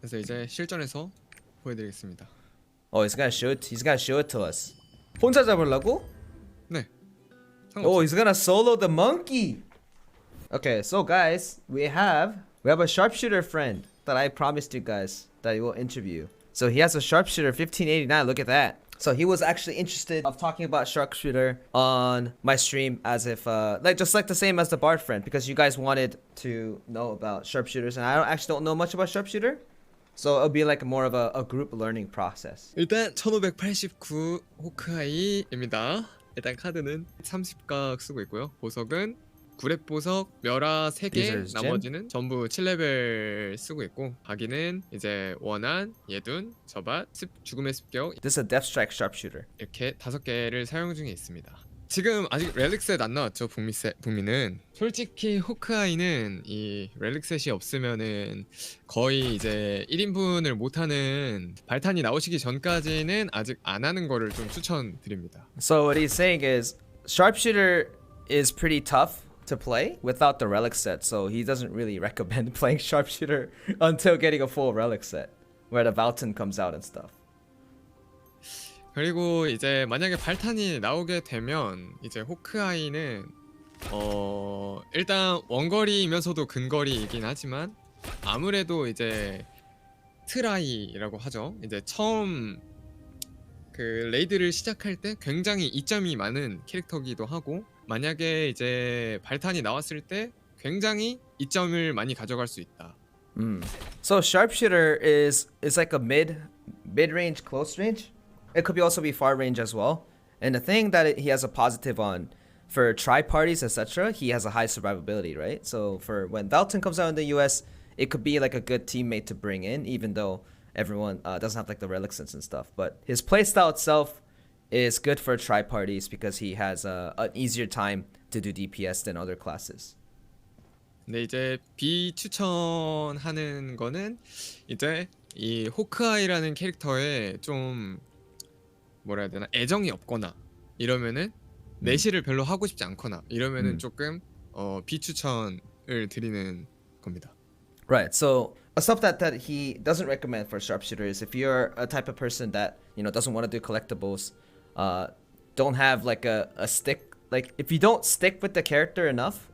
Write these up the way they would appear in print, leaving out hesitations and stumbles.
그래서 이제 실전에서 보여드리겠습니다. Oh, he's gonna show it to us. 혼자 잡으려고? 네. Oh, 상관없어요. he's gonna solo the monkey. Okay, so guys, we have a sharpshooter friend that I promised you guys that he will interview. So he has a sharpshooter 1589. Look at that. So he was actually interested of talking about sharpshooter on my stream as if just like the same as the bard friend, because you guys wanted to know about sharpshooters and I actually don't know much about sharpshooter. So it'll be like more of a group learning process. 일단 1589 호크아이입니다. 일단 카드는 30각 쓰고 있고요. 보석은 9렙 보석, 멸화 3개, 나머지는 전부 7레벨 쓰고 있고, 각인은 이제 원한, 예둔, 저밭, 죽음의 습격, This is a death strike sharpshooter. 이렇게 5개를 사용 중에 있습니다. 지금 아직 렐릭셋 안 나왔죠. 북미는. 솔직히 호크아이는 이 렐릭셋이 없으면은 거의 이제 1인분을 못하는, 발탄이 나오시기 전까지는 아직 안 하는 거를 좀 추천드립니다. So what he's saying is sharpshooter is pretty tough to play without the relic set. So he doesn't really recommend playing sharpshooter until getting a full relic set where the Valton comes out and stuff. 그리고 이제 만약에 발탄이 나오게 되면 이제 호크아이는 일단 원거리이면서도 근거리이긴 하지만 아무래도 이제 트라이라고 하죠. 이제 처음 그 레이드를 시작할 때 굉장히 이점이 많은 캐릭터기도 하고, 만약에 이제 발탄이 나왔을 때 굉장히 이점을 많이 가져갈 수 있다. So sharpshooter is like a mid-range close range. It could also be far range as well. And the thing that he has a positive on for tri parties, etc., he has a high survivability, right? So for when Valton comes out in the US, it could be like a good teammate to bring in, even though everyone doesn't have like the relic sense and stuff. But his playstyle itself is good for tri parties because he has an easier time to do DPS than other classes. 근데 이제 비추천하는 거는 이제 이 호크아이라는 캐릭터에 좀 뭐라 해야 되나, 애정이 없거나 이러면은 내실을 별로 하고 싶지 않거나 이러면은 조금 비추천을 드리는 겁니다. Right. So stuff that he doesn't recommend for sharpshooter is if you're a type of person that doesn't want to do collectibles, don't have like a stick. Like if you don't stick with the character enough,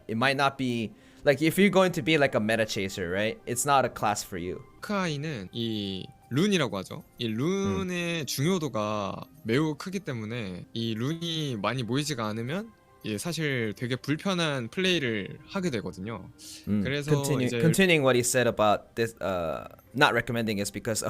it might not be like if you're going to be like a meta chaser, right? It's not a class for you. 호크아이는 이 룬이라고 하죠. 이 룬의 중요도가 매우 크기 때문에 이 룬이 많이 모이지가 않으면 사실 되게 불편한 플레이를 하게 되거든요. 그래서 continuing what he said about this not recommending is because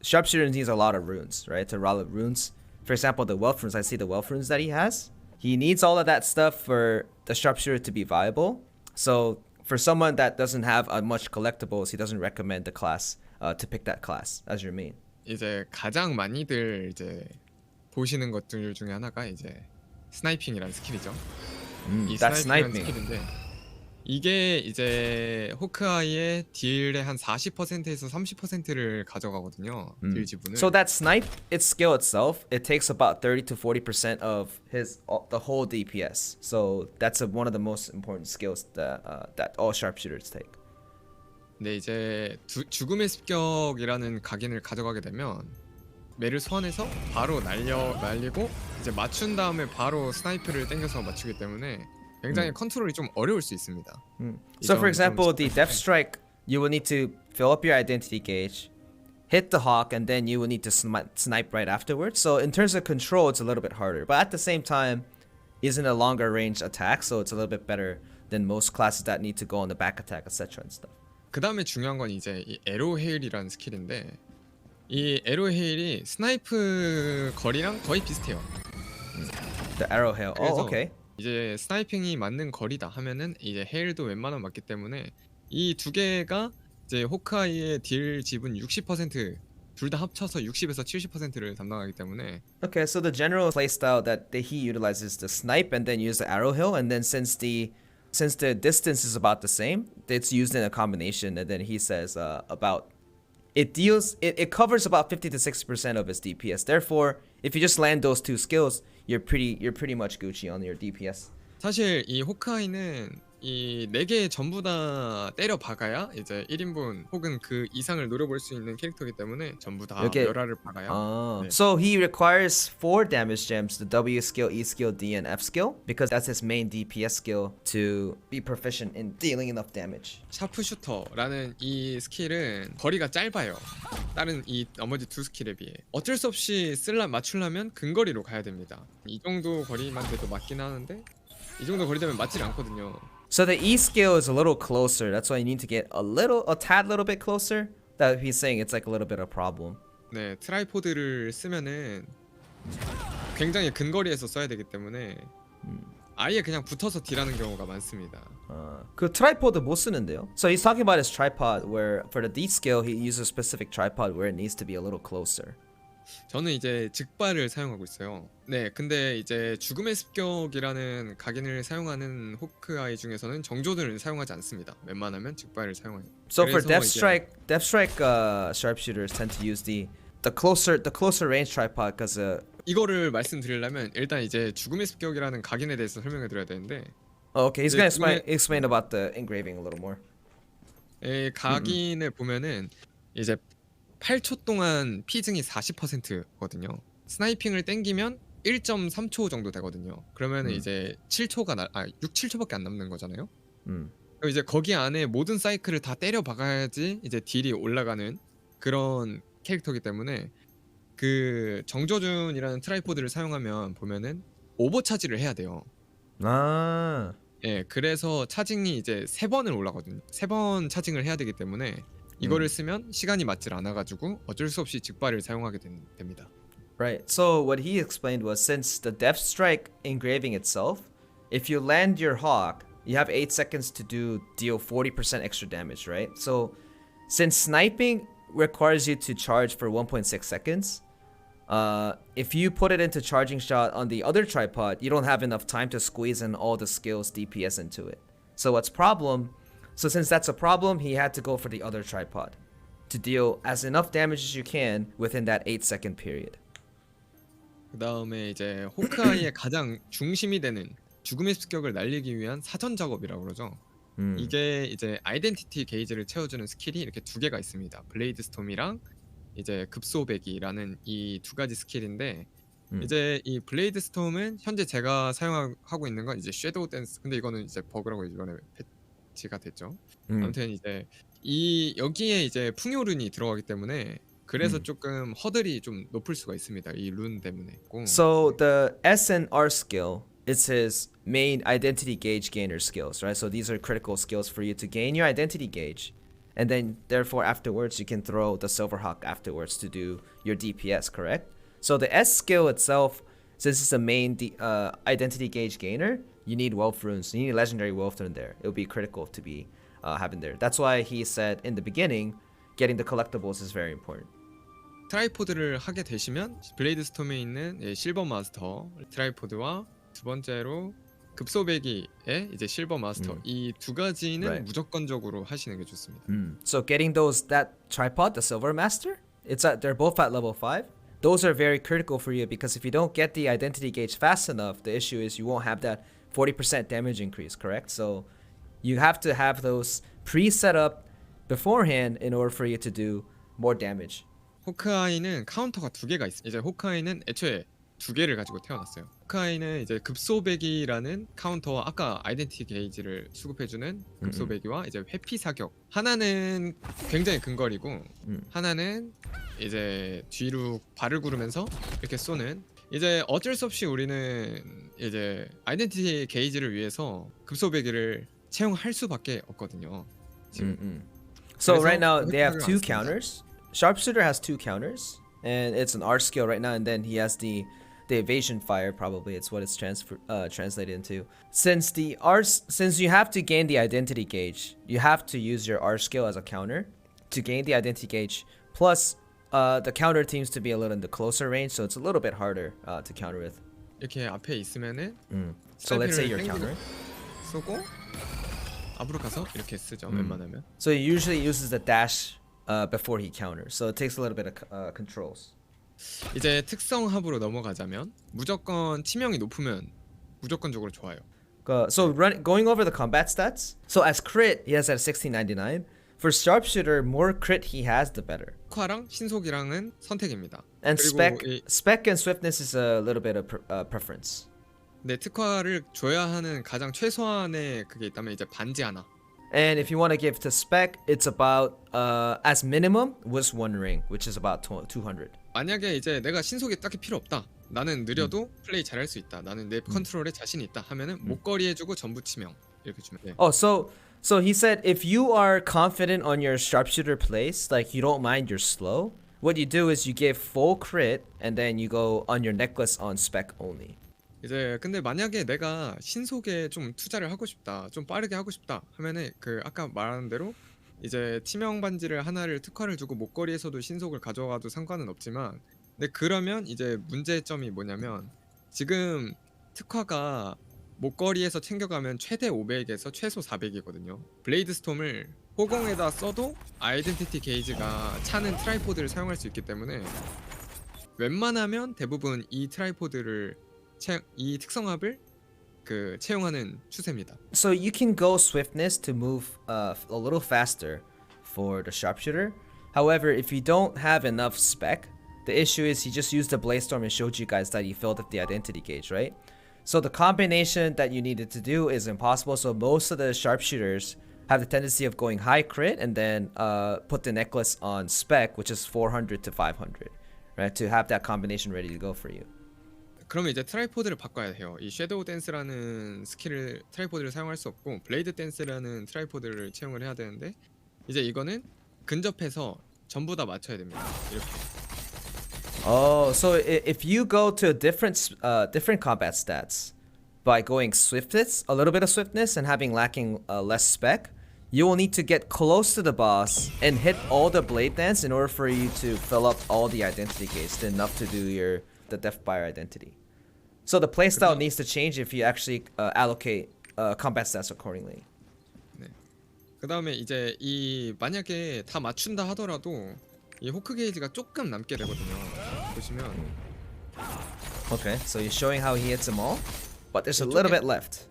sharpshooter needs a lot of runes, right? To roll up runes. For example, the wealth runes, I see the wealth runes that he has. He needs all of that stuff for the sharpshooter to be viable. So for someone that doesn't have much collectibles, he doesn't recommend the class to pick that class as your main. 이제 가장 많이들 이제 보시는 것들 중에 하나가 이제 스나이핑이라는 스킬이죠. 이 스나이핑이라는 스킬인데 이게 이제 호크아이의 딜의 한 40%에서 30%를 가져가거든요. 딜 지분을. So that snipe, its skill itself, it takes about 30 to 40% of the whole DPS. So that's one of the most important skills that all sharpshooters take. 근데 이제 죽음의 습격이라는 각인을 가져가게 되면 매를 소환해서 바로 날리고 이제 맞춘 다음에 바로 스나이프를 당겨서 맞추기 때문에 굉장히 컨트롤이 좀 어려울 수 있습니다. So for example, the death strike, you will need to fill up your identity gauge, hit the hawk, and then you will need to snipe right afterwards. So in terms of control, it's a little bit harder. But at the same time, isn't a longer range attack, so it's a little bit better than most classes that need to go on the back attack, etc. and stuff. 그 다음에 중요한 건 이제 이 에로 헤일이라는 스킬인데 이 에로 헤일이 스나이프 거리랑 거의 비슷해요. The arrow hail. Oh, okay. 이제 스나이핑이 맞는 거리다 하면은 이제 헤일도 웬만하면 맞기 때문에 이 두 개가 이제 호크아이의 딜 지분 60% 둘 다 합쳐서 60에서 70%를 담당하기 때문에. Okay, so the general playstyle that he utilizes the snipe and then use the arrow hill, and then since the distance is about the same, it's used in a combination. And then he says about it covers about 50 to 60% of his DPS. Therefore, if you just land those two skills, you're pretty much Gucci on your DPS. 사실 이 호크아이는 이 4개 전부 다 때려 박아야 이제 1인분 혹은 그 이상을 노려볼 수 있는 캐릭터이기 때문에 전부 다 Okay. 멸화를 박아야. 네. So he requires 4 damage gems, the W skill, E skill, D, and F skill, because that's his main DPS skill to be proficient in dealing enough damage. 샤프슈터라는 이 스킬은 거리가 짧아요. 다른 이 나머지 두 스킬에 비해 어쩔 수 없이 맞추려면 근거리로 가야 됩니다. 이 정도 거리만 돼도 맞긴 하는데 이 정도 거리 되면 맞질 않거든요. So the E skill is a little closer. That's why you need to get a tad little bit closer. That he's saying it's like a little bit of a problem. 네, 트라이포드를 쓰면은 굉장히 근거리에서 써야 되기 때문에 아예 그냥 붙어서 딜하는 경우가 많습니다. 그 트라이포드 못 쓰는데요. So he's talking about his tripod, where for the D skill he uses a specific tripod where it needs to be a little closer. 저는 이제 즉발을 사용하고 있어요. 네, 근데 이제 죽음의 습격이라는 각인을 사용하는 호크아이 중에서는 정조준을 사용하지 않습니다. 웬만하면 즉발을 사용해요. So for Deathstrike sharpshooters tend to use the closer range tripod because 이거를 말씀드리려면 일단 이제 죽음의 습격이라는 각인에 대해서 설명해 드려야 되는데. okay, he's gonna explain about the engraving a little more. 각인을 보면은 이제 8초 동안 피증이 40%거든요. 스나이핑을 땡기면 1.3초 정도 되거든요. 그러면은 이제 6, 7초밖에 안 남는 거잖아요. 그럼 이제 거기 안에 모든 사이클을 다 때려 박아야지 이제 딜이 올라가는 그런 캐릭터이기 때문에 그 정조준이라는 트라이포드를 사용하면 보면은 오버 차지를 해야 돼요. 아. 예, 그래서 차징이 이제 3번을 올라거든요. 3번 차징을 해야 되기 때문에 이거를 쓰면 시간이 맞질 않아가지고 어쩔 수 없이 직발을 사용하게 됩니다. Right. So what he explained was since the Death Strike engraving itself, if you land your hawk, you have 8 seconds to deal 40% extra damage, right? So since sniping requires you to charge for 1.6 seconds, if you put it into charging shot on the other tripod, you don't have enough time to squeeze in all the skills DPS into it. So since that's a problem, he had to go for the other tripod to deal as enough damage as you can within that 8-second period. 그 다음에 이제 호크아이의 가장 중심이 되는 죽음의 습격을 날리기 위한 사전 작업이라고 그러죠. 이게 이제 아이덴티티 게이지를 채워주는 스킬이 이렇게 2개가 있습니다. 블레이드 스톰이랑 이제 급소배기라는 이 2가지 스킬인데 이제 이 블레이드 스톰은 현재 제가 사용하고 있는 건 이제 섀도우 댄스. 근데 이거는 이제 버그라고 이번에 패치가 됐죠. 아무튼 이제 여기에 이제 풍요룬이 들어가기 때문에 그래서 조금 허들이 좀 높을 수가 있습니다. 이 룬 때문에. So the S and R skill is his main identity gauge gainer skills, right? So these are critical skills for you to gain your identity gauge. And then therefore afterwards you can throw the Silverhawk afterwards to do your DPS, correct? So the S skill itself, since it's the main identity gauge gainer, you need Wealth Runes. You need legendary Wealth Rune there. It would be critical to be having there. That's why he said in the beginning, getting the collectibles is very important. 트라이포드를 하게 되시면 블레이드 스톰에 있는 실버 마스터 트라이포드와 두 번째로 급소배기의 이제 실버 마스터 이 2가지는 Right. 무조건적으로 하시는 게 좋습니다. So getting that tripod, the Silver Master, they're both at level 5. Those are very critical for you because if you don't get the identity gauge fast enough, the issue is you won't have that 40% damage increase, correct? So you have to have those pre-set up beforehand in order for you to do more damage. 호크아이는 카운터가 2개가 있어요. 이제 호크아이는 애초에 2개를 가지고 태어났어요. 호크아이는 이제 급소배기라는 카운터와 아까 아이덴티티 게이지를 수급해주는 급소배기와 이제 회피 사격. 하나는 굉장히 근거리고 하나는 이제 뒤로 발을 구르면서 이렇게 쏘는. 이제 어쩔 수 없이 우리는 이제 아이덴티티 게이지를 위해서 급소배기를 채용할 수밖에 없거든요. 지금. So right now they have 2 counters. Sharpshooter has 2 counters, and it's an R skill right now, and then he has the evasion fire. Probably it's what it's translated into. Since you have to gain the identity gauge, you have to use your R skill as a counter to gain the identity gauge. Plus, the counter seems to be a little in the closer range, so it's a little bit harder to counter with. 이렇게 앞에 있으면은 So let's say your counter. 쏘고 앞으로 가서 이렇게 쓰죠. 웬만하면. So he usually uses the dash before he counters, so it takes a little bit of controls. 이제 특성 합으로 넘어가자면 무조건 치명이 높으면 무조건적으로 좋아요. Going over the combat stats. So as crit, he has at 1699. For sharpshooter, more crit he has, the better. 특화랑 신속이랑은 선택입니다. And 그리고 이 spec and swiftness is a little bit of preference. 네, 특화를 줘야 하는 가장 최소한의 그게 있다면 이제 반지 하나. And if you want to give to spec, it's about as minimum was one ring, which is about 200. 만약에 이제 내가 신속이 딱히 필요 없다. 나는 느려도 플레이 잘할 수 있다. 나는 내 컨트롤에 자신 있다 하면은 목걸이 해주고 전부 치명 이렇게 주면 돼. Oh, so he said if you are confident on your sharpshooter plays, like you don't mind you're slow, what you do is you give full crit and then you go on your necklace on spec only. 이제 근데 만약에 내가 신속에 좀 투자를 하고 싶다, 좀 빠르게 하고 싶다 하면은 그 아까 말한 대로 이제 치명 반지를 하나를 특화를 주고 목걸이에서도 신속을 가져가도 상관은 없지만, 근데 그러면 이제 문제점이 뭐냐면 지금 특화가 목걸이에서 챙겨가면 최대 500에서 최소 400이거든요. 블레이드 스톰을 호공에다 써도 아이덴티티 게이지가 차는 트라이포드를 사용할 수 있기 때문에 웬만하면 대부분 이 트라이포드를 이 특성합을 그 채용하는 추세입니다. So you can go swiftness to move a little faster for the sharpshooter. However, if you don't have enough spec, the issue is he just used the blaze storm and showed you guys that he filled up the identity gauge, right? So the combination that you needed to do is impossible. So most of the sharpshooters have the tendency of going high crit and then put the necklace on spec, which is 400 to 500, right? To have that combination ready to go for you. 그러면 이제 트라이포드를 바꿔야 해요. 이 섀도우 댄스라는 스킬을 트라이포드를 사용할 수 없고 블레이드 댄스라는 트라이포드를 채용을 해야 되는데 이제 이거는 근접해서 전부 다 맞춰야 됩니다. 이렇게. Oh, so if you go to different combat stats by going swiftness, a little bit of swiftness, and having lacking less spec, you will need to get close to the boss and hit all the blade dance in order for you to fill up all the identity gates enough to do the Death Buyer identity. So the playstyle needs to change if you actually allocate combat stats accordingly. 네. 그다음에 이제 이 만약에 다 맞춘다 하더라도 이 호크 게이지가 조금 남게 되거든요. 보시면 Okay, so you're showing how he hits them all, but there's a little bit left.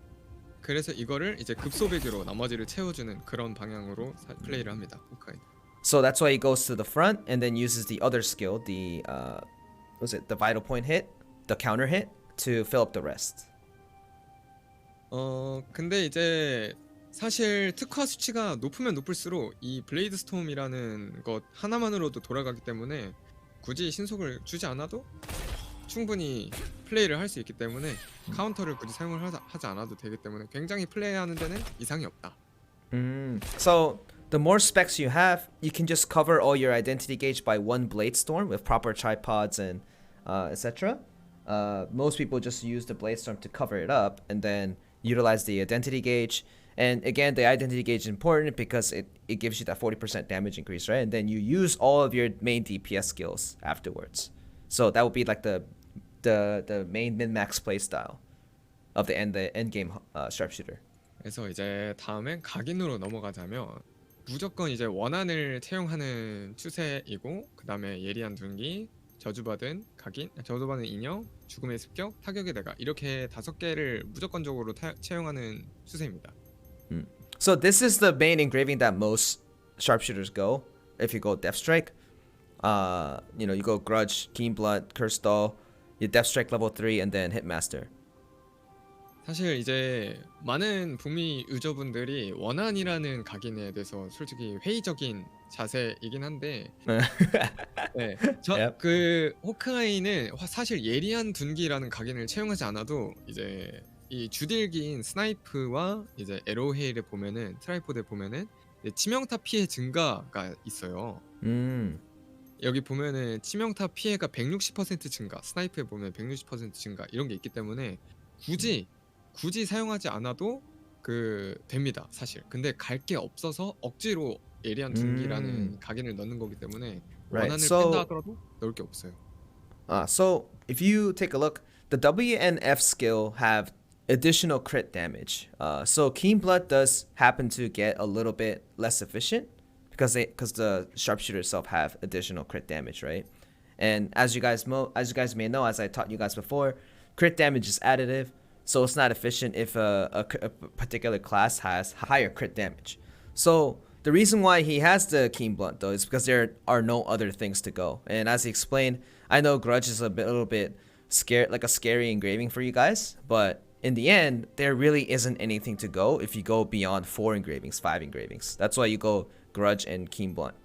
그래서 이거를 이제 급소배기로 나머지를 채워주는 그런 방향으로 플레이를 합니다. 호크아이. So that's why he goes to the front and then uses the other skill, the the vital point hit, the counter hit, to fill up the rest. 근데 이제 사실 특화 수치가 높으면 높을수록 이 블레이드 스톰이라는 것 하나만으로도 돌아가기 때문에 굳이 신속을 주지 않아도 충분히 플레이를 할 수 있기 때문에 카운터를 굳이 사용을 하지 않아도 되기 때문에 굉장히 플레이하는 데는 이상이 없다. So the more specs you have, you can just cover all your identity gauge by one blade storm with proper tripods and etc. Most people just use the blade storm to cover it up and then utilize the identity gauge. And again, the identity gauge is important because it gives you that 40% damage increase, right? And then you use all of your main DPS skills afterwards. So that would be like the main min-max play style of the end game sharpshooter. 그래서 이제 다음엔 각인으로 넘어가자면 무조건 이제 원한을 채용하는 추세이고, 그 다음에 예리한 둔기, 저주받은 각인, 저주받은 인형, 죽음의 습격, 타격의 대가, 이렇게 5개를 무조건적으로 채용하는 추세입니다. So this is the main engraving that most sharpshooters go. If you go Death Strike, you go Grudge, Keen Blood, Cursed Doll, you Death Strike level 3, and then Hitmaster. 사실 이제 많은 북미 유저분들이 원한이라는 각인에 대해서 솔직히 회의적인 자세이긴 한데 네, 그 호크아이는 사실 예리한 둔기라는 각인을 채용하지 않아도 이제 이 주딜기인 스나이프와 이제 에로헤일에 보면은 트라이포드에 보면은 치명타 피해 증가가 있어요. 여기 보면은 치명타 피해가 160% 증가, 스나이프에 보면 160% 증가 이런 게 있기 때문에 굳이 사용하지 않아도 됩니다 사실. 근데 갈 게 없어서 억지로 예리한 둔기라는 각인을 넣는 거기 때문에 원한을 뺀다 하더라도 넣을 게 없어요. So if you take a look, the W and F skill have additional crit damage. So Keen Blood does happen to get a little bit less efficient because the sharpshooter itself have additional crit damage, right? And as you guys may know, as I taught you guys before, crit damage is additive. so it's not efficient if a particular class has higher crit damage. So the reason why he has the keen blunt though is because there are no other things to go. And as he explained, I know grudge is little bit scared, like a scary engraving for you guys, but in the end, there really isn't anything to go if you go beyond 4 engravings, 5 engravings. That's why you go grudge and keen blunt.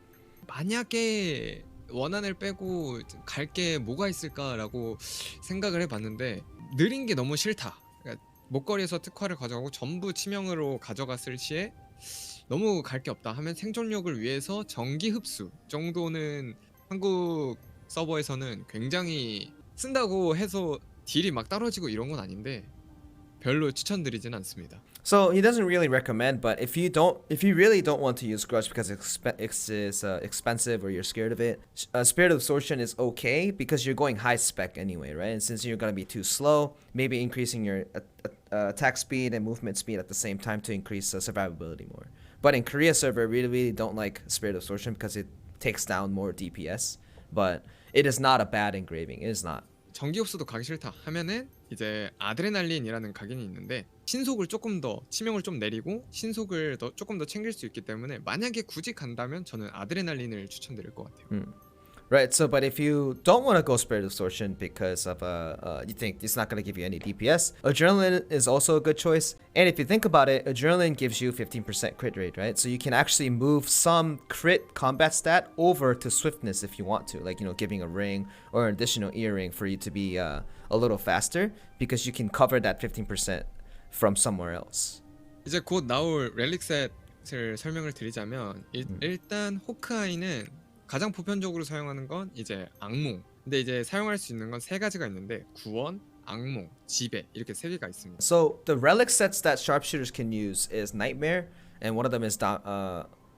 만약에 원한을 빼고 갈 게 뭐가 있을까라고 생각을 해봤는데 느린 게 너무 싫다. 그러니까 목걸이에서 특화를 가져가고 전부 치명으로 가져갔을 시에 너무 갈 게 없다 하면 생존력을 위해서 전기 흡수 정도는 한국 서버에서는 굉장히 쓴다고 해서 딜이 막 떨어지고 이런 건 아닌데 별로 추천드리진 않습니다. So he doesn't really recommend, but if you really don't want to use grudge because it's expensive or you're scared of it, Spirit of Absorption is okay because you're going high spec anyway, right? And since you're gonna be too slow, maybe increasing your attack speed and movement speed at the same time to increase survivability more. But in Korea server, we really don't like Spirit of Absorption because it takes down more DPS. But it is not a bad engraving. It is not. 전기 흡수도 가기 싫다 하면은 이제 아드레날린이라는 각인이 있는데 신속을 조금 더 치명을 좀 내리고 신속을 조금 더 챙길 수 있기 때문에 만약에 굳이 간다면 저는 아드레날린을 추천드릴 것 같아요. Right, so but if you don't want to go Spirit of Absorption because of you think it's not going to give you any DPS, Adrenaline is also a good choice. And if you think about it, Adrenaline gives you 15% crit rate, right? So you can actually move some crit combat stat over to Swiftness if you want to, like, you know, giving a ring or an additional earring for you to be a little faster because you can cover that 15% from somewhere else. 이제 곧 나올 렐릭 셋을 설명을 드리자면 일단 호크아이는 가장 보편적으로 사용하는 건 이제 악몽. 근데 이제 사용할 수 있는 건 세 가지가 있는데 구원, 악몽, 지배 이렇게 세 개가 있습니다. So the relic sets that sharpshooters can use is Nightmare, and one of them is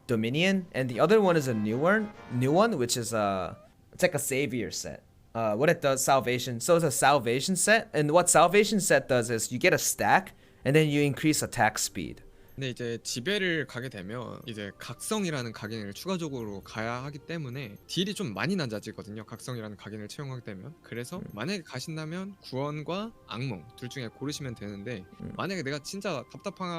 Dominion, and the other one is a new one, which is it's like a savior set. What it does, salvation. So it's a salvation set, and what salvation set does is you get a stack, and then you increase attack speed. 근데 이제 지배를 가게 되면 이제 각성이라는 각인을 추가적으로 가야 하기 때문에 딜이 좀 많이 낮아지거든요. 각성이라는 각인을 채용하게 되면. 그래서 만약에 가신다면 구원과 악몽 둘 중에 고르시면 되는데 만약에 내가 진짜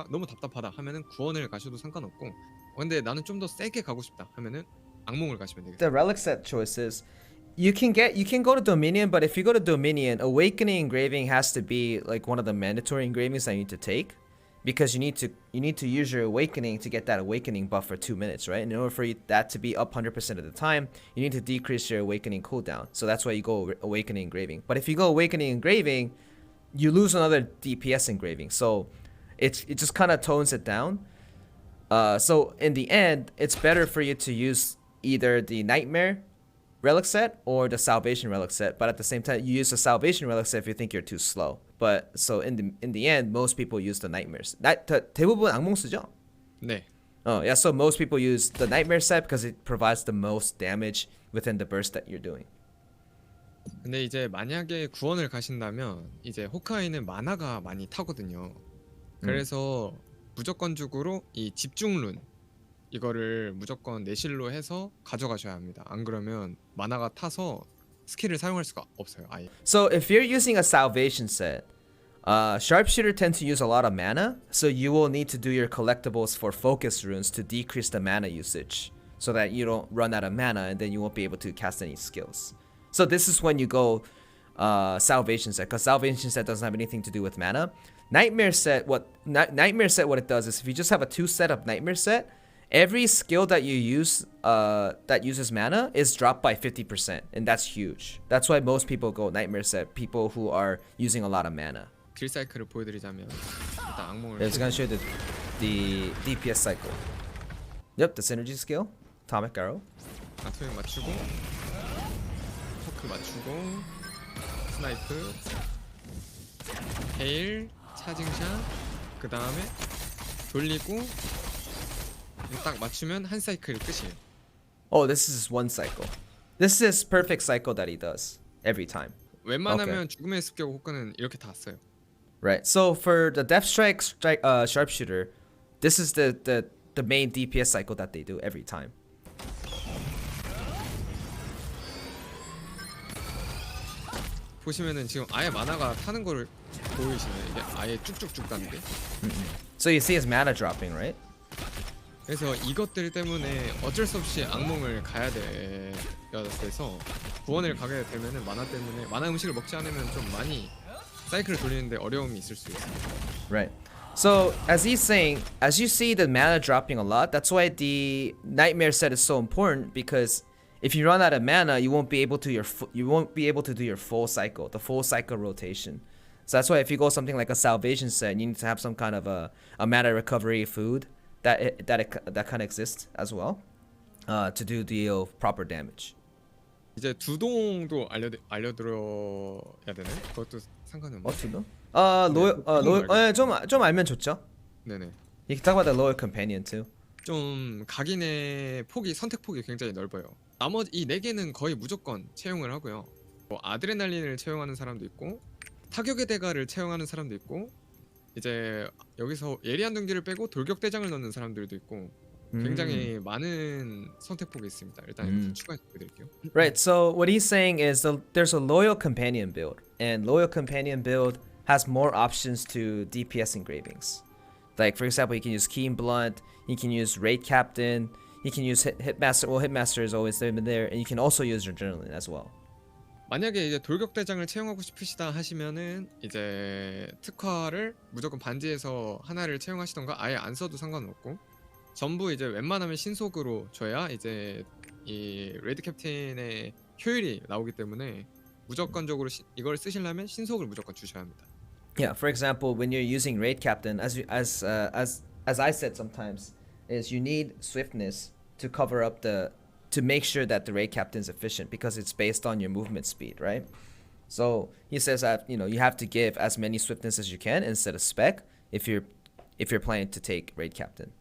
너무 답답하다 하면은 구원을 가셔도 상관없고 근데 나는 좀 더 세게 가고 싶다 하면은 악몽을 가시면 되겠다. The relic set choices, you can go to Dominion, but if you go to Dominion, Awakening engraving has to be like one of the mandatory engravings that you need to take. Because you need to use your awakening to get that awakening buff for 2 minutes, right? And in order for that to be up 100% of the time, you need to decrease your awakening cooldown. So that's why you go awakening engraving. But if you go awakening engraving, you lose another DPS engraving. So it just kind of tones it down. So in the end, it's better for you to use either the Nightmare relic set or the Salvation relic set. But at the same time, you use the Salvation relic set if you think you're too slow. But so in the end, most people use the nightmares. 대부분 악몽 쓰죠? 네. Oh yeah, so most people use the nightmare set because it provides the most damage within the burst that you're doing. 근데 이제 만약에 구원을 가신다면 이제 호크아이는 마나가 많이 타거든요. 그래서 무조건적으로 이 집중룬 이거를 무조건 내실로 해서 가져가셔야 합니다. 안 그러면 마나가 타서 스킬을 사용할 수가 없어요. 아예. So if you're using a salvation set, sharpshooter tend to use a lot of mana, so you will need to do your collectibles for focus runes to decrease the mana usage, so that you don't run out of mana and then you won't be able to cast any skills. So this is when you go salvation set, because salvation set doesn't have anything to do with mana. Nightmare set, what it does is if you just have a 2 setup nightmare set, every skill that you use that uses mana is dropped by 50%, and that's huge. That's why most people go nightmare set, people who are using a lot of mana. 딜 사이클을 보여드리자면 일단 악몽을 It's gonna show the DPS cycle. Yep, the synergy skill, atomic arrow. 아토믹 맞추고 토크 맞추고 스나이프 헤일 차징샷 그 다음에 돌리고 딱 맞추면 한 사이클 끝이에요. Oh, this is one cycle. This is perfect cycle that he does every time. 웬만하면 죽음의 습격 호크는 이렇게 다 써요. Right. So for the Death Strike sharpshooter, this is the main DPS cycle that they do every time. 보시면은 지금 아예 만화가 타는 거를 보이시나요? 이게 아예 쭉쭉쭉 가는 게. So you see his mana dropping, right? 그래서 이것들 때문에 어쩔 수 없이 악몽을 가야 돼서 구원을 가게 되면은 만화 때문에 만화 음식을 먹지 않으면 좀 많이 사이클을 돌리는데 어려움이 있을 수 있습니다. Right. So as he's saying, as you see the mana dropping a lot, that's why the nightmare set is so important, because if you run out of mana, you won't be able to do your full cycle, the full cycle rotation. So that's why if you go something like a salvation set, you need to have some kind of a mana recovery food that kind of exists as well, to deal proper damage. 이제 두동도 알려드려야 되나요? 그것도 상관이 없나요? 어떻게? 좀 알면 좋죠. 네네. You can talk about the loyal companion too. 좀 각인의 선택 폭이 굉장히 넓어요. 나머지 이 4개는 거의 무조건 채용을 하고요. 뭐 아드레날린을 채용하는 사람도 있고 타격의 대가를 채용하는 사람도 있고 이제 여기서 예리한 둥기를 빼고 돌격 대장을 넣는 사람들도 있고 굉장히 많은 선택폭이 있습니다. 일단 이거 추가해 드릴게요. Right. So what he's saying is there's a loyal companion build, and loyal companion build has more options to DPS engravings. Like for example, you can use Keen Blunt, you can use Raid Captain, you can use Hitmaster. Well, Hitmaster is always been there, and you can also use your Adrenaline as well. 만약에 이제 돌격 대장을 채용하고 싶으시다 하시면은 이제 특화를 무조건 반지에서 하나를 채용하시던가 아예 안 써도 상관없고 전부 이제 웬만하면 신속으로 줘야 이제 이 레드 캡틴의 효율이 나오기 때문에 무조건적으로 이걸 쓰시려면 신속을 무조건 주셔야 합니다. Yeah. For example, when you're using Raid Captain, as I said sometimes, is you need Swiftness to cover up to make sure that the Raid Captain is efficient, because it's based on your movement speed, right? So he says that you have to give as many Swiftness as you can instead of Spec if you're planning to take Raid Captain.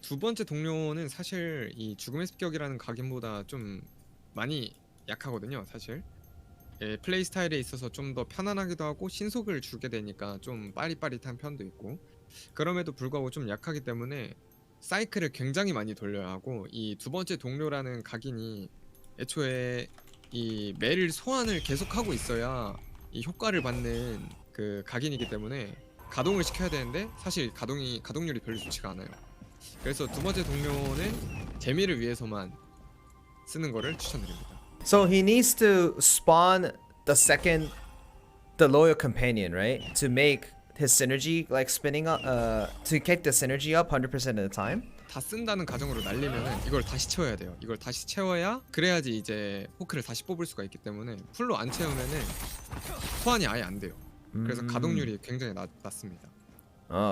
두 번째 동료는 사실 이 죽음의 습격이라는 각인보다 좀 많이 약하거든요. 사실 플레이 스타일에 있어서 좀 더 편안하기도 하고 신속을 주게 되니까 좀 빠릿빠릿한 편도 있고 그럼에도 불구하고 좀 약하기 때문에 사이클을 굉장히 많이 돌려야 하고 이 두 번째 동료라는 각인이 애초에 이 매를 소환을 계속하고 있어야 이 효과를 받는 그 각인이기 때문에 가동을 시켜야 되는데 사실 가동률이 별로 좋지가 않아요. 그래서 두 번째 동료는 재미를 위해서만 쓰는 거를 추천드립니다. So he needs to spawn the loyal companion, right? To make his synergy like spinning up, to kick the synergy up 100% of the time. 다 쓴다는 가정으로 날리면은 이걸 다시 채워야 돼요. 이걸 다시 채워야 그래야지 이제 호크를 다시 뽑을 수가 있기 때문에 풀로 안 채우면은 소환이 아예 안 돼요. 그래서 가동률이 굉장히 낮습니다.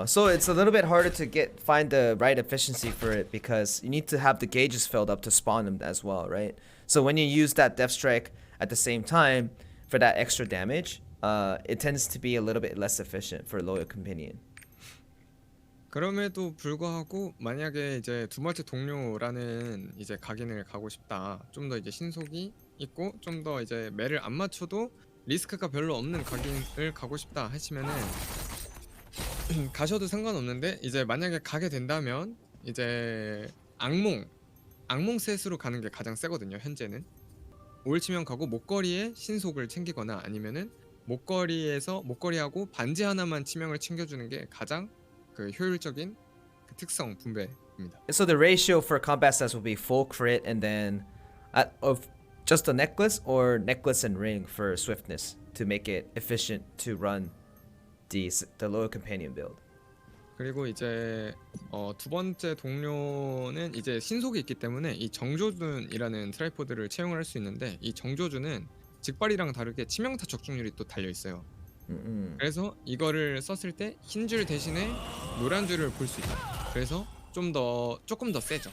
So it's a little bit harder to find the right efficiency for it, because you need to have the gauges filled up to spawn them as well, right? So when you use that Death Strike at the same time for that extra damage, it tends to be a little bit less efficient for Loyal Companion. 그럼에도 불구하고 만약에 이제 두 번째 동료라는 이제 각인을 가고 싶다, 좀 더 이제 신속이 있고 좀 더 이제 매를 안 맞춰도 리스크가 별로 없는 각인을 가고 싶다 하시면은 가셔도 상관없는데, 이제 만약에 가게 된다면 이제 악몽 셋으로 가는 게 가장 세거든요. 현재는 올치면 가고 목걸이에 신속을 챙기거나 아니면은 목걸이하고 반지 하나만 치명을 챙겨주는 게 가장 그 효율적인 그 특성 분배입니다. So the ratio for combat stats will be full crit and then of just a necklace or necklace and ring for swiftness to make it efficient to run the loyal companion build. 그리고 이제 두 번째 동료는 이제 신속이 있기 때문에 이 정조준이라는 트라이포드를 채용을 할 수 있는데, 이 정조준은 직발이랑 다르게 치명타 적중률이 또 달려 있어요. 그래서 이거를 썼을 때 흰 줄 대신에 노란 줄을 볼 수 있다. 그래서 조금 더 세죠.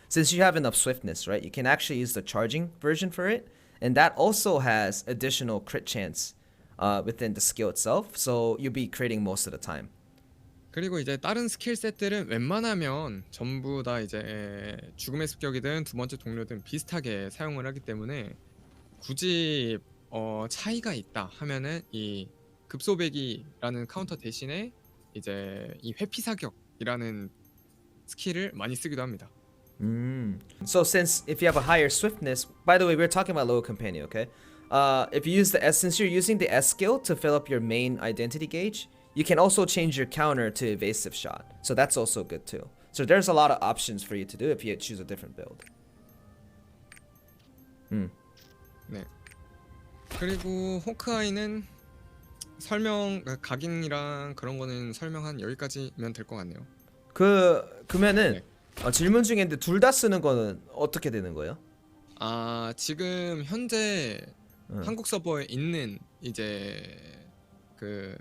Since you have enough swiftness, right? You can actually use the charging version for it, and that also has additional crit chance within the skill itself. So you'll be critting most of the time. 그리고 이제 다른 스킬 셋들은 웬만하면 전부 다 이제 죽음의 습격이든 두 번째 동료든 비슷하게 사용을 하기 때문에 굳이 차이가 있다 하면은 이 급소배기라는 카운터 대신에 이제 이 회피 사격이라는 스킬을 많이 쓰기도 합니다. So since if you have a higher swiftness, by the way, we're talking about loyal companion, okay? if you use the S, since you're using the S skill to fill up your main identity gauge, you can also change your counter to evasive shot. So that's also good too. So there's a lot of options for you to do if you choose a different build. 네. 그리고 호크아이는 설명 각인이랑 그런 거는 설명한 여기까지면 될 것 같네요. 그러면은 네. 질문 중에 있는데 둘 다 쓰는 거는 어떻게 되는 거예요? 아, 지금 현재 한국 서버에 있는 이제 그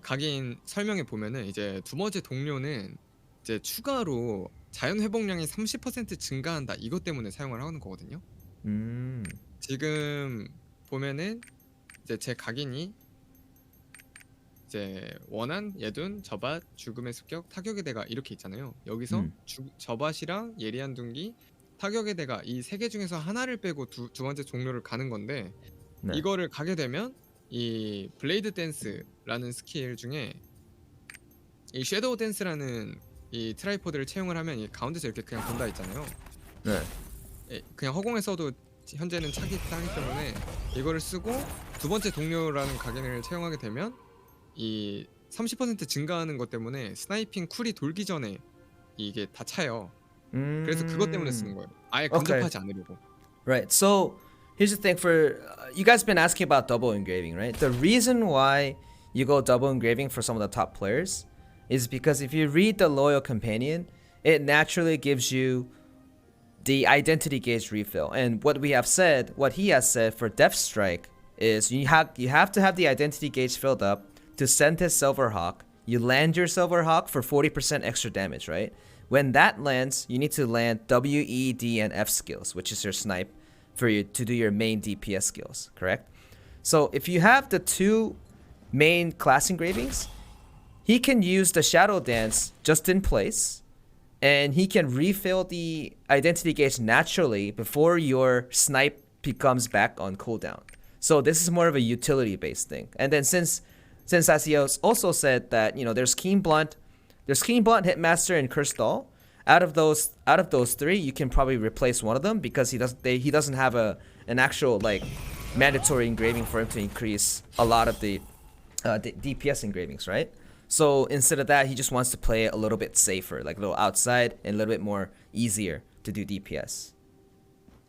각인 설명에 보면은 이제 두 번째 동료는 이제 추가로 자연 회복량이 30% 증가한다. 이것 때문에 사용을 하는 거거든요. 지금 보면은 이제 제 각인이 이제 원한, 예둔, 저밭, 죽음의 습격, 타격의 대가 이렇게 있잖아요. 여기서 저밭이랑 예리한 둔기, 타격의 대가 이 세 개 중에서 하나를 빼고 두 번째 종료를 가는 건데 네. 이거를 가게 되면 이 블레이드 댄스라는 스킬 중에 이 섀도우 댄스라는 이 트라이포드를 채용을 하면 이 가운데서 이렇게 그냥 본다 있잖아요. 네. 그냥 허공에 써도 현재는 차기 때문에 이거를 쓰고 두 번째 동료라는 각인을 채용하게 되면 이 30% 증가하는 것 때문에 스나이핑 쿨이 돌기 전에 이게 다 차요. 그래서 그것 때문에 쓰는 거예요. 아예 근접하지 않으려고. Right. So here's the thing for you guys been asking about double engraving, right? The reason why you go double engraving for some of the top players is because if you read the loyal companion, it naturally gives you the identity gauge refill. And what we have said, what he has said for Death Strike is you have to have the identity gauge filled up to send his Silverhawk. You land your Silverhawk for 40% extra damage, right? When that lands, you need to land W, E, D, and F skills, which is your snipe, for you to do your main DPS skills, correct? So if you have the two main class engravings, he can use the Shadow Dance just in place, and he can refill the identity gauge naturally before your snipe becomes back on cooldown. So this is more of a utility-based thing. And then since as he also said that, you know, there's Keen Blunt, Hitmaster, and Cursed Doll. Out of those three, you can probably replace one of them because he doesn't have an actual like mandatory engraving for him to increase a lot of the DPS engravings, right? So instead of that, he just wants to play it a little bit safer, like a little outside and a little bit more easier to do DPS.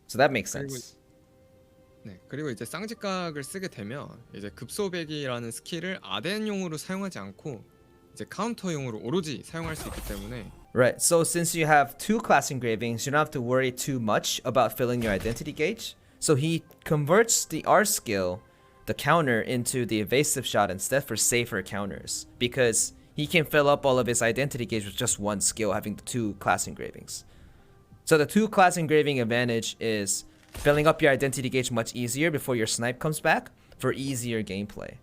So that makes sense. 네, 그리고 이제 쌍직각을 쓰게 되면 이제 급소배기라는 스킬을 아덴용으로 사용하지 않고 이제 카운터용으로 오로지 사용할 수 있기 때문에 Right. So since you have two class engravings, you don't have to worry too much about filling your identity gauge. So he converts the R skill, the counter, into the evasive shot instead for safer counters because he can fill up all of his identity gauge with just one skill, having the two class engravings. So the two class engraving advantage is filling up your identity gauge much easier before your snipe comes back for easier gameplay.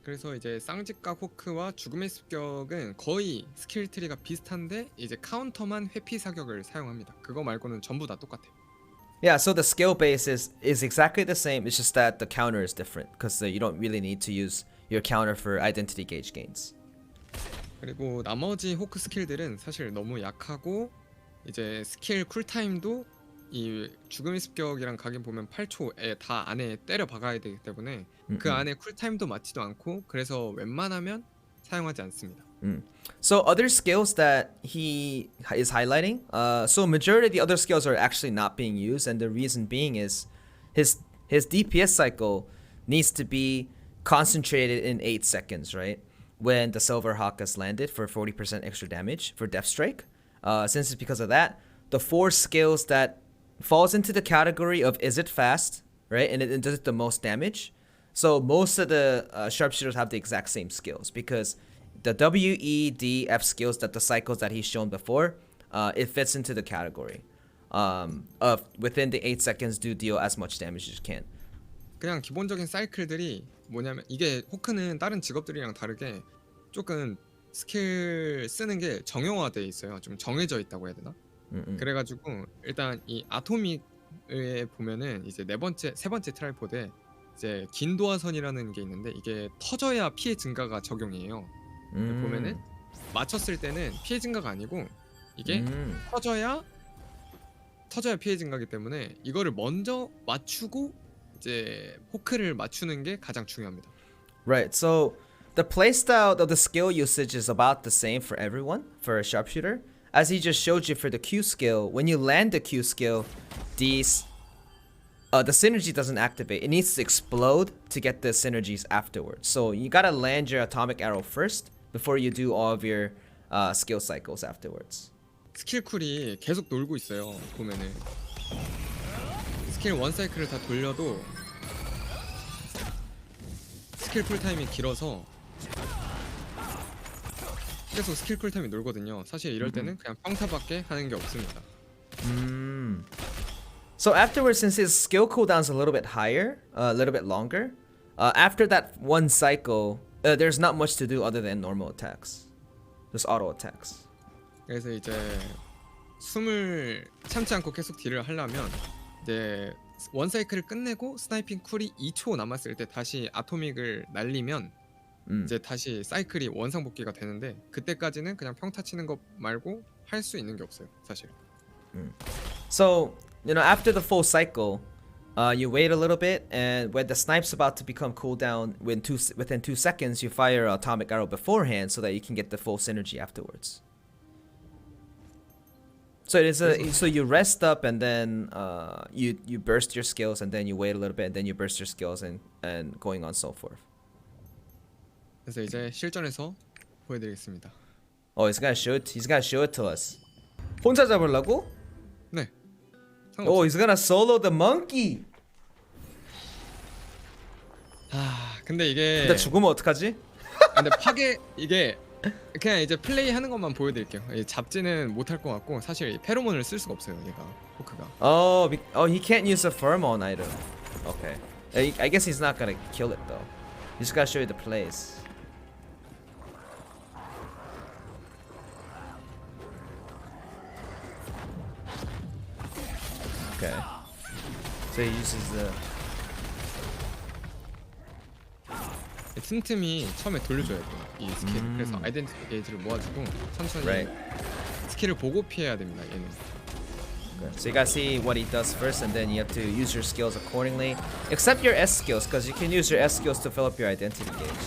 그래서 이제 쌍직각 호크와 죽음의 습격은 거의 스킬 트리가 비슷한데 이제 카운터만 회피 사격을 사용합니다. 그거 말고는 전부 다 똑같아요. Yeah, so the skill base is exactly the same. It's just that the counter is different because you don't really need to use your counter for identity gauge gains. 그리고 나머지 호크 스킬들은 사실 너무 약하고 이제 스킬 쿨타임도 이 죽음의 습격이랑 각인 보면 8초에 다 안에 때려 박아야 되기 때문에 그 안에 쿨타임도 맞지도 않고 그래서 웬만하면 사용하지 않습니다. So other skills that he is highlighting, so majority of the other skills are actually not being used, and the reason being is his DPS cycle needs to be concentrated in 8 seconds, right? When the Silverhawk has landed for 40% extra damage for Death Strike. Since it's because of that, the 4 skills that falls into the category of is it fast, right? And it does the most damage. So most of the sharpshooters have the exact same skills because the W, E, D, F skills that the cycles that he's shown before, it fits into the category of within the 8 seconds do deal as much damage as you can. 그냥 기본적인 사이클들이 뭐냐면 이게 호크는 다른 직업들이랑 다르게 조금 스킬 쓰는 게 정형화돼 있어요. 좀 정해져 있다고 해야 되나? 그래가지고 일단 이 아토믹에 보면은 이제 세 번째 트라이포드에 이제 긴 도화선이라는 게 있는데 이게 터져야 피해 증가가 적용이에요. 보면은 맞췄을 때는 피해 증가가 아니고 이게 터져야 피해 증가기 때문에 이거를 먼저 맞추고 이제 포크를 맞추는 게 가장 중요합니다. Right. So the playstyle of the skill usage is about the same for everyone for a sharpshooter. As he just showed you for the Q skill, when you land the Q skill, the synergy doesn't activate. It needs to explode to get the synergies afterwards. So you gotta land your atomic arrow first before you do all of your skill cycles afterwards. 스킬 쿨이 계속 놀고 있어요. 보면은 스킬 원 사이클을 다 돌려도 스킬 쿨타임이 길어서 계속 스킬 쿨타임이 놀거든요. 사실 이럴 때는 그냥 평타밖에 하는 게 없습니다. So afterwards, since his skill cooldown's a little bit higher, a little bit longer, after that one cycle, there's not much to do other than normal attacks. Just auto attacks. 그래서 이제 숨을 참지 않고 계속 딜을 하려면 이제 원 사이클을 끝내고 스나이핑 쿨이 2초 남았을 때 다시 아토믹을 날리면 이제 다시 사이클이 원상복귀가 되는데 그때까지는 그냥 평타 치는 것 말고 할 수 있는 게 없어요, 사실. So, you know, after the full cycle, you wait a little bit, and when the snipe's about to become cooldown, within 2 seconds, you fire an atomic arrow beforehand so that you can get the full synergy afterwards. So it is so you rest up and then you burst your skills and then you wait a little bit and then you burst your skills and going on so forth. 그래서 이제 실전에서 보여드리겠습니다. Oh, he's gonna show it to us. 혼자 잡으려고? 네. Oh, he's gonna solo the monkey. 근데 이게 근데 죽으면 어떡하지? 근데 파괴 이게 그냥 이제 플레이 하는 것만 보여드릴게요. 이 잡지는 못할 것 같고 사실 이 페로몬을 쓸 수가 없어요, 얘가 포크가. Oh, he can't use a pheromone item. Okay. I guess he's not gonna kill it though. He's just gotta show you the plays. Okay. So he uses the. 틈틈이 처음에 돌려줘야 돼요, 이 스킬. 그래서 아이덴티티 게이지를 모아주고 천천히 Right. 스킬을 보고 피해야 됩니다, 얘는. So you gotta see what he does first, and then you have to use your skills accordingly. Except your S skills, because you can use your S skills to fill up your identity gauge.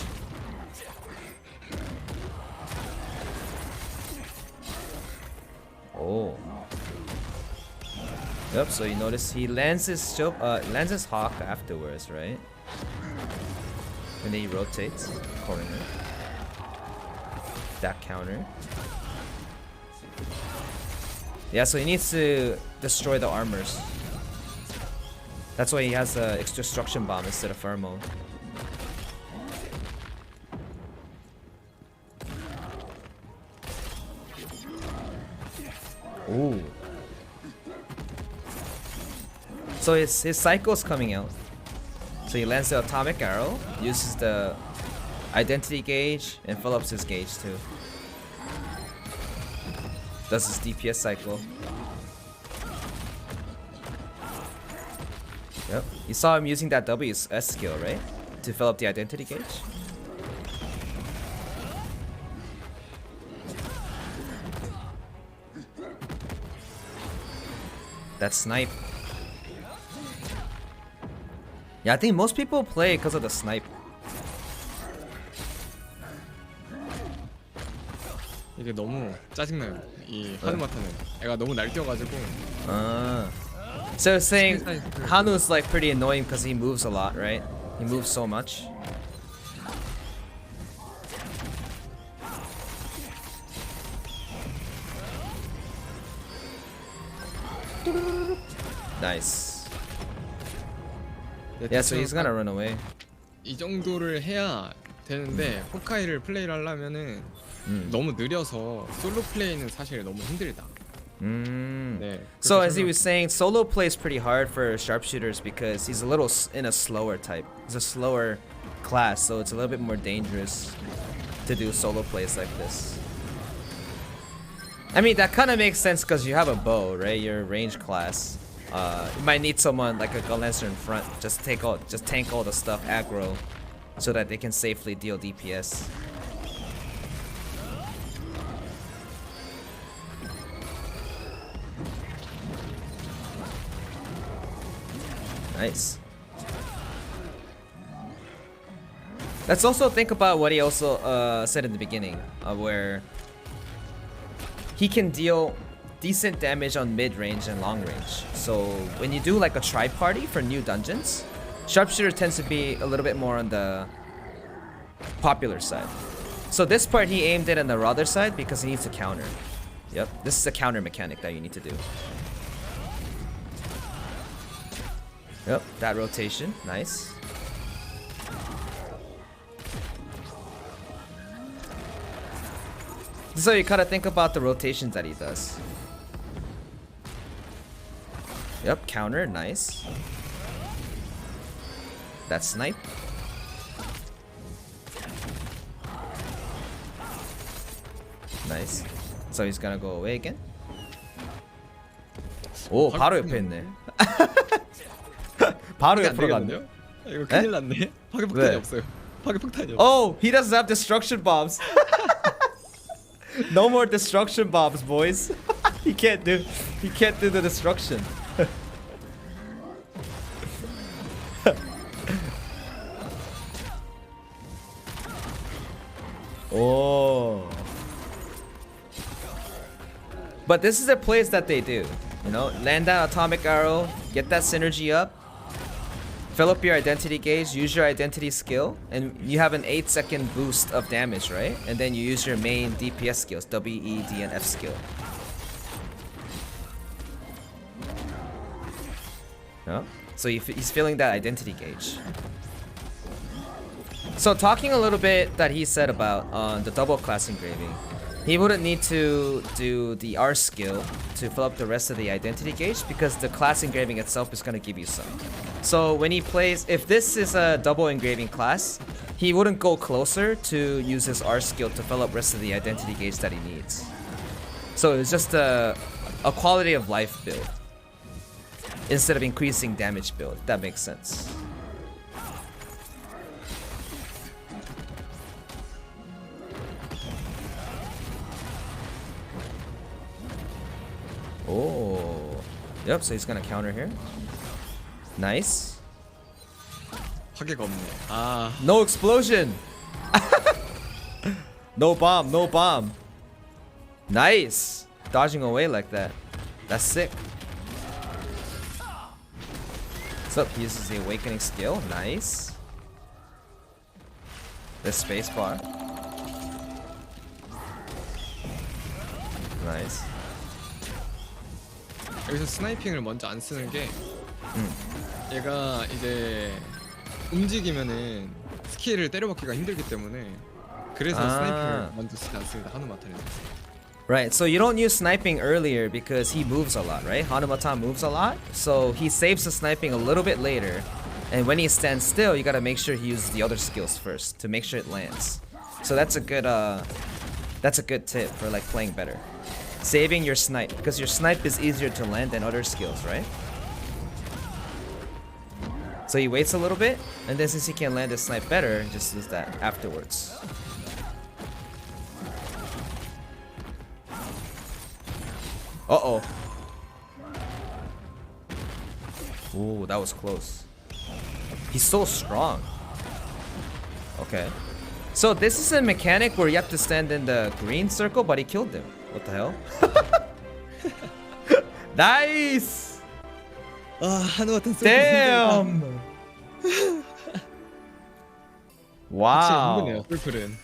Oh. Yep. So you notice he lands his hawk afterwards, right? And then he rotates accordingly. That counter. Yeah, so he needs to destroy the armors. That's why he has the destruction bomb instead of pheromone. Ooh. So his cycle's coming out. So he lands the atomic arrow, uses the identity gauge, and fill up his gauge too. Does his DPS cycle. Yep. You saw him using that WS skill, right? To fill up the identity gauge. That snipe. Yeah, I think most people play because of the snipe. 이게 너무 짜증나요, 이 하누마타는. 애가 너무 날뛰어가지고. So saying Hanu's like pretty annoying because he moves a lot, right? He moves so much. Nice. Yeah, so he's gonna run away. 이 정도를 해야 되는데 호카이를 플레이를 하려면은 너무 느려서 솔로 플레이는 사실 너무 힘들다. 네. So as he was saying, solo play is pretty hard for sharpshooters because he's a little in a slower type. He's a slower class, so it's a little bit more dangerous to do solo plays like this. I mean, that kind of makes sense because you have a bow, right? You're a range class. You might need someone like a gun lancer in front, just tank all the stuff aggro, so that they can safely deal DPS. Nice. Let's also think about what he also said in the beginning, where he can deal decent damage on mid-range and long-range. So when you do like a tri-party for new dungeons, Sharpshooter tends to be a little bit more on the popular side. So this part he aimed it on the rather side because he needs to counter. Yep, this is a counter mechanic that you need to do. Yep, that rotation, nice. So you gotta think about the rotations that he does. Yep, counter, nice. That snipe. Nice. So he's gonna go away again. 오, 바로 옆에 있네. 바로 옆으로 갔네. 이거 큰일 났네. 파괴 폭탄이 없어요. 파괴 폭탄이 없어. Oh, he doesn't have destruction bombs. No more destruction bombs, boys. he can't do the destruction. Oh. But this is a place that they do. You know, land that atomic arrow, get that synergy up, fill up your identity gauge, use your identity skill, and you have an 8-second boost of damage, right? And then you use your main DPS skills, W, E, D, and F skill. No? So he's filling that identity gauge. So talking a little bit that he said about the double class engraving, he wouldn't need to do the R skill to fill up the rest of the identity gauge because the class engraving itself is going to give you some. So when he plays, if this is a double engraving class, he wouldn't go closer to use his R skill to fill up rest of the identity gauge that he needs. So it's just a quality of life build instead of increasing damage build. That makes sense. Oh, yep. So he's gonna counter here. Nice. 파괴가 없네. 아, No explosion. No bomb. No bomb. Nice. Dodging away like that. That's sick. What's up? He uses the awakening skill. Nice. The space bar. Nice. 여기서 스나이핑을 먼저 안 쓰는 게 얘가 이제 움직이면은 스킬을 때려박기가 힘들기 때문에 그래서 스나이핑을 먼저 쓰지 않습니다. 하누마탄에서. Right, so you don't use sniping earlier because he moves a lot, right? Hanumatan moves a lot, so he saves the sniping a little bit later. And when he stands still, you gotta make sure he uses the other skills first to make sure it lands. So that's a good tip for like playing better. Saving your snipe, because your snipe is easier to land than other skills, right? So he waits a little bit, and then since he can land his snipe better, just does that afterwards. Uh-oh. Ooh, that was close. He's so strong. Okay. So this is a mechanic where you have to stand in the green circle, but he killed him. What the hell? Nice! 아, 하누마탄 Damn! Wow. 풀풀은.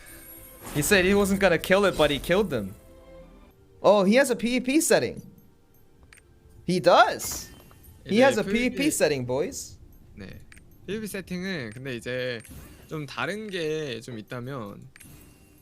He said he wasn't gonna kill it, but he killed them. Oh, he has a PvP setting. He does. He has a PvP setting, boys. 네. PvP 세팅은 근데 이제 좀 다른 게 좀 있다면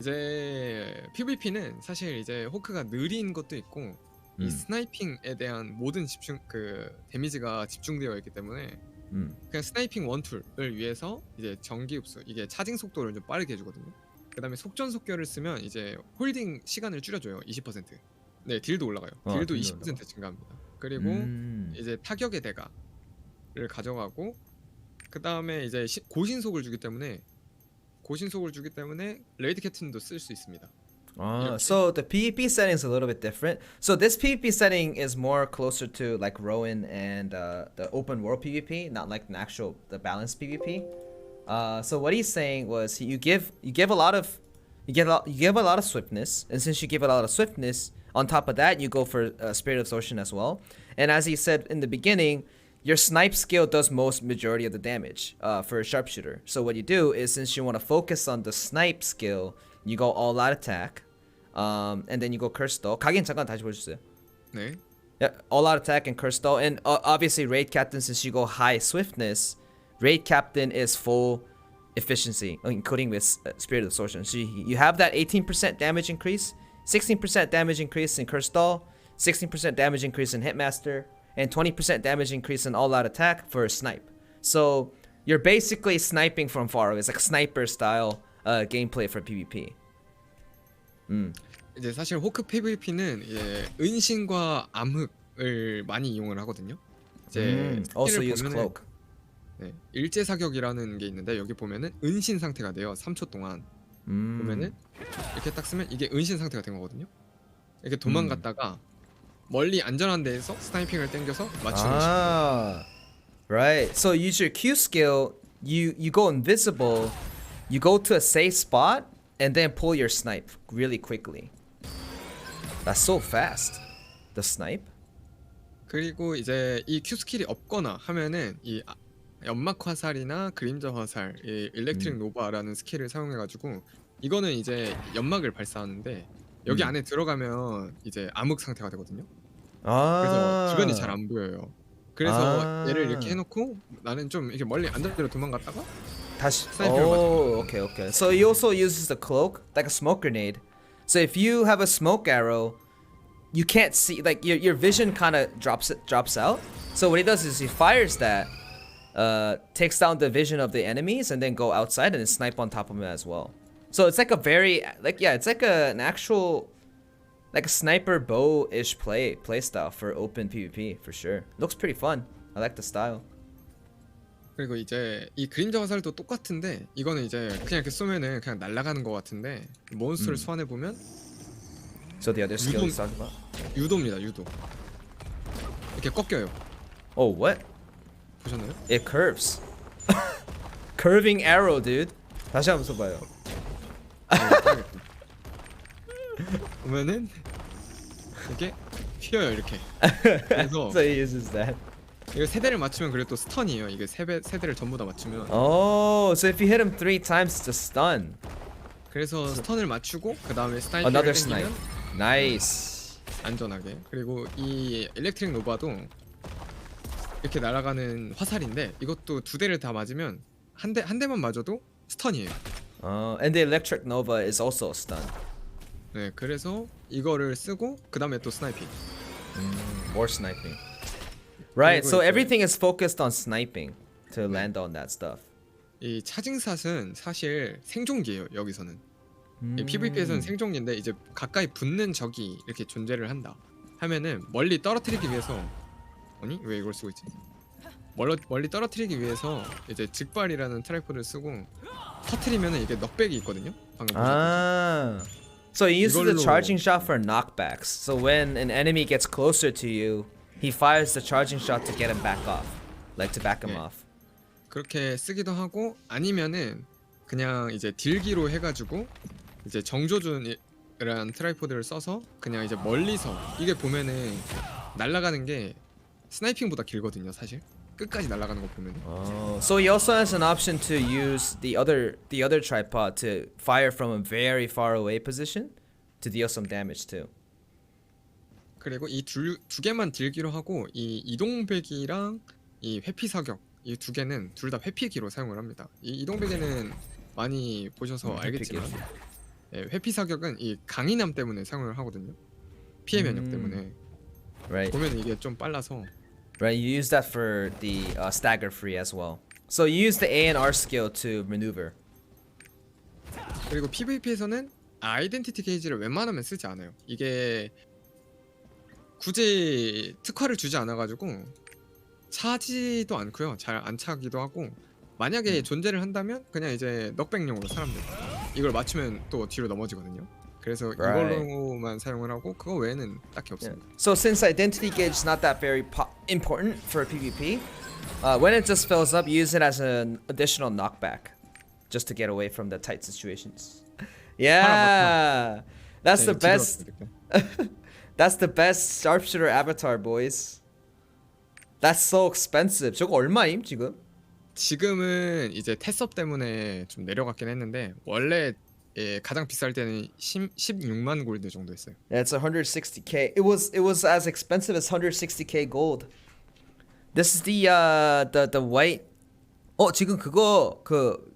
이제 PVP는 사실 이제 호크가 느린 것도 있고 이 스나이핑에 대한 모든 집중 그 데미지가 집중되어 있기 때문에 그냥 스나이핑 원툴을 위해서 이제 전기 흡수 이게 차징 속도를 좀 빠르게 해주거든요. 그다음에 속전속결을 쓰면 이제 홀딩 시간을 줄여줘요. 20%. 네, 딜도 올라가요. 딜도 20% 증가합니다. 그리고 이제 타격의 대가를 가져가고 그다음에 이제 고신속을 주기 때문에 레이드 캡틴도 쓸 수 있습니다. So the PvP setting is a little bit different. So this PvP setting is more closer to like Rowan and the open world PvP, not like the balanced PvP. So what he's saying was you give a lot of swiftness, and since you give a lot of swiftness, on top of that you go for Spirit of Ocean as well. And as he said in the beginning, your snipe skill does most majority of the damage for a sharpshooter. So what you do is, since you want to focus on the snipe skill, you go all out attack, and then you go curse stall. 가긴 잠깐 다시 보여주세요. 네. Yeah, all out attack and curse stall, and obviously raid captain, since you go high swiftness, raid captain is full efficiency, including with Spirit of Sorcerer. So you have that 18% damage increase, 16% damage increase in curse stall, 16% damage increase in hitmaster, and 20% damage increase in all out attack for a snipe. So you're basically sniping from far away. It's like sniper style gameplay for PvP. 이제 사실 호크 PVP는 은신과 암흑을 많이 이용을 하거든요. 이제 Also 스킬을 use 보면은 cloak. 네, 일제 사격이라는 게 있는데 여기 보면은 은신 상태가 돼요. 3초 동안. 보면은 이렇게 딱 쓰면 이게 은신 상태가 된 거거든요. 이렇게 도망갔다가 멀리 안전한 데에서 스나이핑을 땡겨서 맞추는 식으로. Right. So use your Q skill. You go invisible. You go to a safe spot and then pull your snipe really quickly. That's so fast. The snipe. 그리고 이제 이 Q 스킬이 없거나 하면은 이 연막 화살이나 그림자 화살, 이 일렉트릭 노바라는 스킬을 사용해가지고 이거는 이제 연막을 발사하는데 여기 안에 들어가면 이제 암흑 상태가 되거든요. 그래서 주변이 잘 안 보여요. 그래서 얘를 이렇게 해놓고 나는 좀 이렇게 멀리 안전대로 도망갔다가 다시. 스나이퍼를 맞춰. Okay. So he also uses the cloak like a smoke grenade. So if you have a smoke arrow, you can't see, like your vision kind of drops out. So what he does is he fires that, takes down the vision of the enemies, and then go outside and then snipe on top of them as well. So it's like a very it's like an actual like a sniper bow-ish play style for open PvP for sure. Looks pretty fun. I like the style. 그리고 이제 이 그림자 화살도 똑같은데 이거는 이제 그냥 이렇게 쏘면은 그냥 날아가는 것 같은데 몬스터를 소환해 보면 So the other skill he's talking about? 유도입니다. 유도. 이렇게 꺾여요. Oh, what? 보셨나요? It curves. Curving arrow, dude. 다시 한번 써봐요. 보면은 이게 휘어요 이렇게. 그래서 So he uses that. 이거 세 대를 맞추면 그래도 또 스턴이에요. 이게 세 대를 전부 다 맞추면. Oh, so if you hit him 3 times, it's a stun. 그래서 스턴을 맞추고 그 다음에 스나이퍼를 Another 땡기면 snipe. Nice. 안전하게. 그리고 이 일렉트릭 노바도 이렇게 날아가는 화살인데 이것도 두 대를 다 맞으면 한 대만 맞아도 스턴이에요. And the electric nova is also a stun. 네, 그래서 이거를 쓰고 그 다음에 또 스나이핑. More sniping. Right, 그리고 so 이제 everything is focused on sniping to land on that stuff. 이 차징샷은 사실 생존기예요. 여기서는 이 PVP에서는 생존기인데 이제 가까이 붙는 적이 이렇게 존재를 한다 하면은 멀리 떨어뜨리기 위해서 아니 왜 이걸 쓰고 있지? 멀리 떨어뜨리기 위해서 이제 즉발이라는 트라이포드를 쓰고 터트리면은 이게 넉백이 있거든요. 방금 보셨죠? So he uses the 이걸로- charging shot for knockbacks. So when an enemy gets closer to you, he fires the charging shot to get him back off, like to back him 네. off. 그렇게 쓰기도 하고 아니면은 그냥 이제 딜기로 해가지고 이제 정조준이라는 트라이포드를 써서 그냥 이제 멀리서 이게 보면은 날아가는 게 스나이핑보다 길거든요. 사실 끝까지 날아가는 거 보면은. Oh, so he also has an option to use the other tripod to fire from a very far away position to deal some damage too. 그리고 이 두 개만 딜기로 하고 이 이동배기랑 이 회피 사격 이 두 개는 둘 다 회피기로 사용을 합니다. 이 이동배기는 많이 보셔서 알겠지만 회피 사격은 이 강인함 때문에 사용을 하거든요. 피해 면역 때문에. Right. 보면 이게 좀 빨라서. Right, you use that for the stagger free as well. So you use the A and R skill to maneuver. 그리고 PVP에서는 아이덴티티 게이지를 웬만하면 쓰지 않아요. 이게 굳이 특화를 주지 않아가지고 차지도 않고요. 잘 안 차기도 하고 만약에 존재를 한다면 그냥 이제 넉백용으로 사람들 이걸 맞추면 또 뒤로 넘어지거든요. 그래서 Right. 이걸로만 사용을 하고 그거 외에는 딱히 없습니다. So since identity gauge is not that very important for PvP, when it just fills up, use it as an additional knockback. just to get away from the tight situations. Yeah, that's the best. That's the best sharpshooter avatar, boys. That's so expensive. 저거 얼마임 지금? 지금은 이제 테스업 때문에 좀 내려갔긴 했는데 원래 가장 비쌀 때는 16만 골드 정도 했어요. Yeah, it's 160k. It was as expensive as 160k gold. This is the white. 지금 그거 그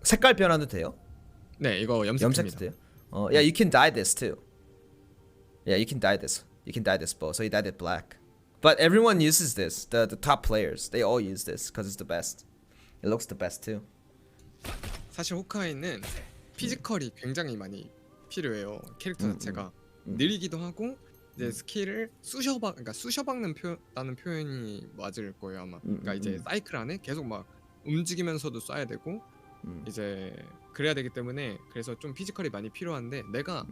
색깔 변환도 돼요? 네, 이거 염색도 염색입니다. 돼요? Yeah, you can dye this too. Yeah, you can dye this. You can dye this bow. So you dyed it black. But everyone uses this. The top players, they all use this because it's the best. It looks the best too. 사실 호카이는 피지컬이 굉장히 많이 필요해요. 캐릭터 자체가 느리기도 하고 이제 스킬을 그러니까 쑤셔박는 라는 표현이 맞을 거예요 아마. 그러니까 이제 사이클 안에 계속 막 움직이면서도 쏴야 되고 이제 그래야 되기 때문에 그래서 좀 피지컬이 많이 필요한데 내가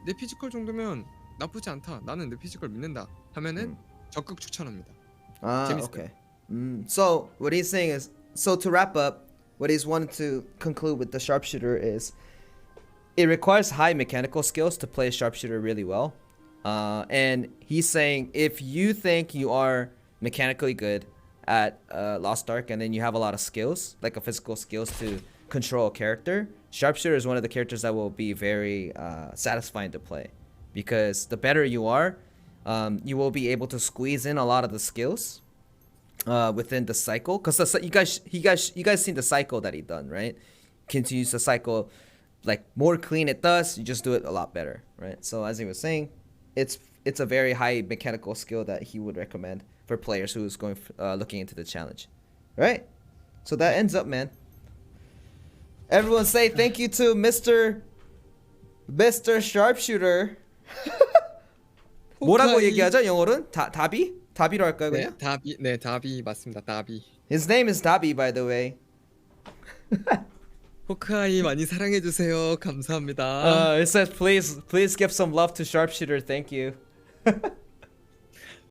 내 피지컬 정도면 나쁘지 않다. 나는 내 피지컬 믿는다. 하면은 적극 추천합니다. 재밌어요. Okay. So what he's saying is, so to wrap up, what he's wanted to conclude with the sharpshooter is, it requires high mechanical skills to play sharpshooter really well. And he's saying if you think you are mechanically good at Lostark and then you have a lot of skills, like a physical skills to control a character, sharpshooter is one of the characters that will be very satisfying to play. Because the better you are, you will be able to squeeze in a lot of the skills within the cycle. Because you guys seen the cycle that he done, right? Continues the cycle, like more clean it does, you just do it a lot better, right? So as he was saying, it's a very high mechanical skill that he would recommend for players who's going looking into the challenge, right? So that ends up, man. Everyone say thank you to Mr. Sharpshooter. 뭐라고 얘기하죠 영어로는? 다비? 다비로 할까요 그냥? 다비 맞습니다. 다비. His name is Dabi, by the way. 호크아이 많이 사랑해 주세요. 감사합니다. It says please give some love to Sharpshooter. Thank you.